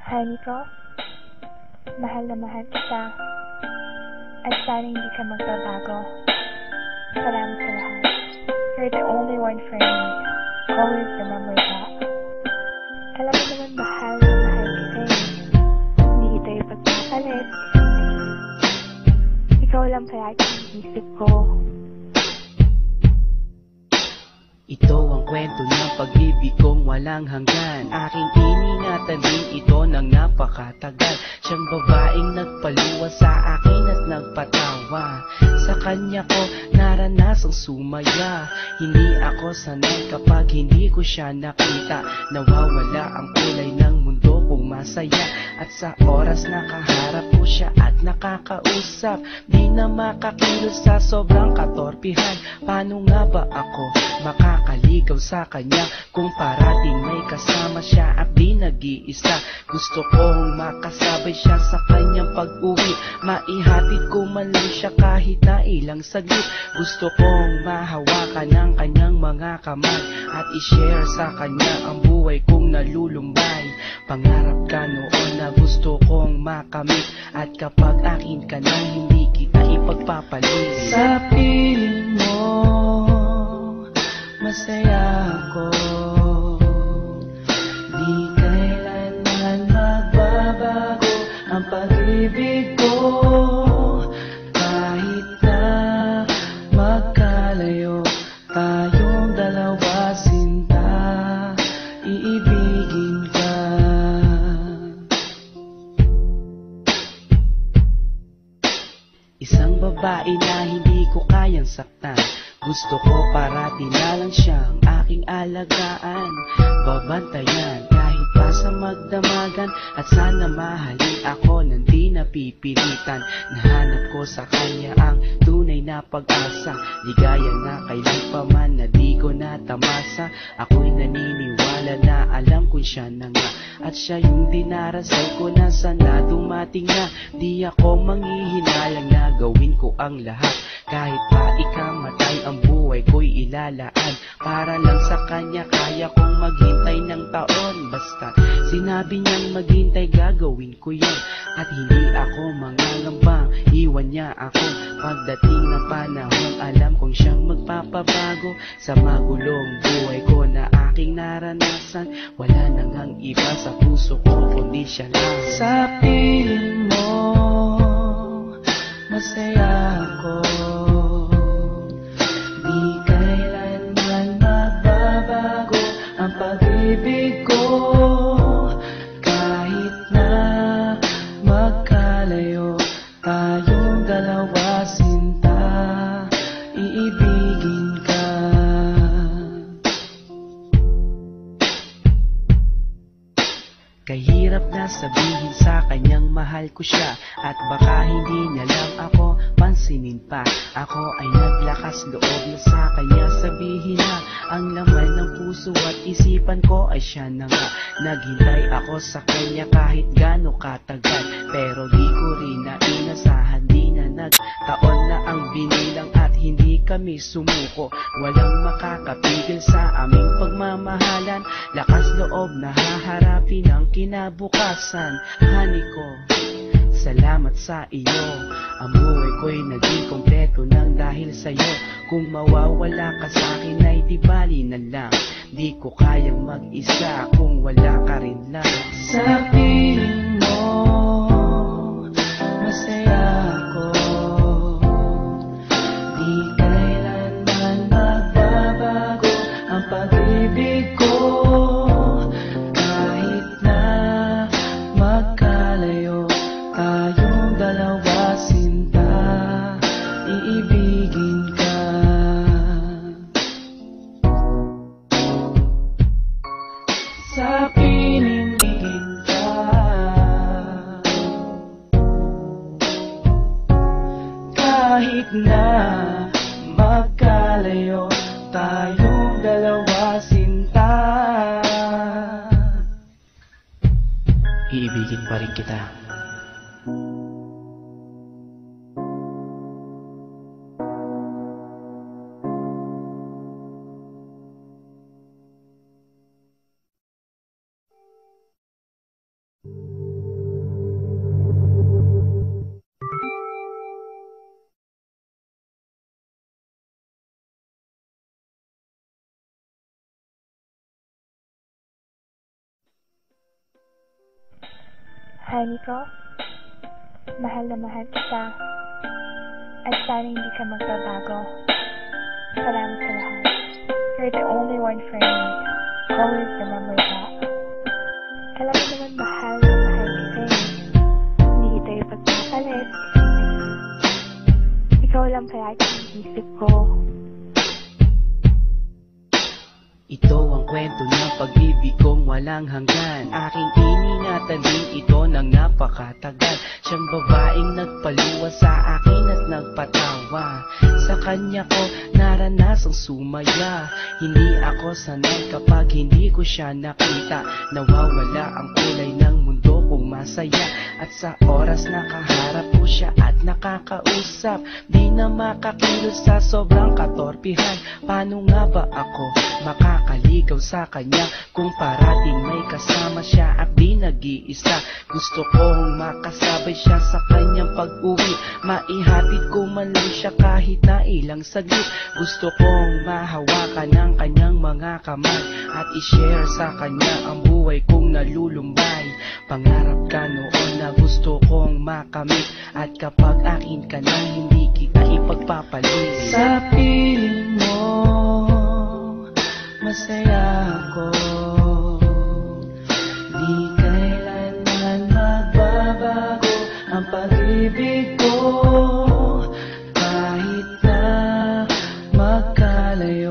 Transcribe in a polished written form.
Honey ko, mahal na mahal kita. At sana hindi ka magbabago. Salamat sa lahat. You're the only one for me. Always remember that. Alam mo naman mahal na mahal kita eh. Hindi kita ipagpapalit. Ikaw lang palagi ang isip ko. Ito ang kwento ng pag-ibig kong walang hanggan. Aking iningatan din ito ng napakatagal. Siyang babaeng nagpaluwa sa akin at nagpatawa. Sa kanya ko naranasang sumaya. Hindi ako sanay kapag hindi ko siya nakita. Nawawala ang kulay ng mundo kong masaya. At sa oras nakaharap ko siya at nakakausap, di na makakilos sa sobrang katorpihan. Paano nga ba ako makakaligaw sa kanya kung parating may kasama siya at di nag-iisa? Gusto kong makasabay siya sa kanyang pag-uwi, maihatid ko man lang siya kahit na ilang saglit. Gusto kong mahawakan ng kanyang mga kamay at i-share sa kanya ang buhay kong nalulumbay. Pangarap ka noon na gusto kong makamit, at kapag akin ka na hindi kita ipagpapalit. Sa piling mo masaya ako, di kailanman magbabago ang pag-ibig ko. Kahit na magkalayo tayong dalawa, sinta, iibigin ka. Isang babae na hindi ko kayang saktan. Gusto ko parati na lang siyang aking alagaan, babantayan kahit pa sa magdamagan. At sana mahalin ako nang di napipilitan. Nahanap ko sa kanya ang tunay na pag-asa, ligaya na kailan pa man na di ko natamasa. Ako'y naniniwala na alam kong siya na nga, at siya yung dinarasal ko na sana dumating na. Di ako manghihinalang na gawin ko ang lahat, kahit pa ikamatay ang buhay ko'y ilalaan. Para lang sa kanya kaya kong maghintay ng taon. Basta sinabi niyang maghintay gagawin ko yun. At hindi ako mangangambang iwan niya ako. Pagdating ng panahon alam kong siyang magpapabago sa magulong buhay ko na aking naranasan. Wala nang ang iba sa puso ko kundi siya lang. Sa piling mo masaya ako, di kailanman magbabago ang pag-ibig ko. Kahit na magkalayo tayong dalawa, sinta, iibigin ka. Kahirap na sabihin sa kanyang mahal ko siya, at baka hindi niya lang ako pansinin pa. Ako ay naglakas loob na sa kanya sabihin na ang laman ng puso at isipan ko ay siya na nga. Naghintay ako sa kanya kahit gaano katagal, pero di ko rin na inasahan, di na nagtaon na ang binilang at hindi kami sumuko. Walang makakapigil sa aming pagmamahalan, lakas loob na haharapin ang kinabukasan. Honey ko, salamat sa iyo. Ang buhay ko'y naging kompleto nang dahil sa'yo. Kung mawawala ka sa'kin ay di bali na lang. Di ko kayang mag-isa kung wala ka rin lang. Sa piling mo masaya ako, di kailanman magbabago ang pag-ibig ko. Kahit na magkalayo tayong dalawa, sinta, iibigin ka. Sa piling ka, kahit na magkalayo tayong dalawa, sinta, iibigin pa rin kita. Honey ko, mahal na mahal kita. At sana hindi ka magbabago. Salamat sa lahat. You're the only one for me. Always remember that. Alam mo naman mahal na mahal kita eh. Hindi kita ipagpapalit. Ikaw lang palagi ang isip ko. Ito ang kwento ng pag-ibig kong walang hanggan. Aking iningatan din ito ng napakatagal. Siyang babaeng nagpaluwa sa akin at nagpatawa. Sa kanya ko naranasang sumaya. Hindi ako sanay kapag hindi ko siya nakita. Nawawala ang kulay ng mundo kong masaya. At sa oras nakaharap ko siya at nakakausap, di na makakilos sa sobrang katorpihan. Paano nga ba ako makakaligaw sa kanya kung parating may kasama siya at di nag-iisa? Gusto kong makasabay siya sa kanyang pag-uwi, maihatid ko man lang siya kahit na ilang saglit. Gusto kong mahawakan ng kanyang mga kamay at i-share sa kanya ang buhay kong nalulumbay. Pangarap ka noon na gusto kong makamit, at kapag akin ka na hindi kita ipagpapalit. Sa piling mo masaya ako, di kailanman magbabago ang pag-ibig ko. Kahit na magkalayo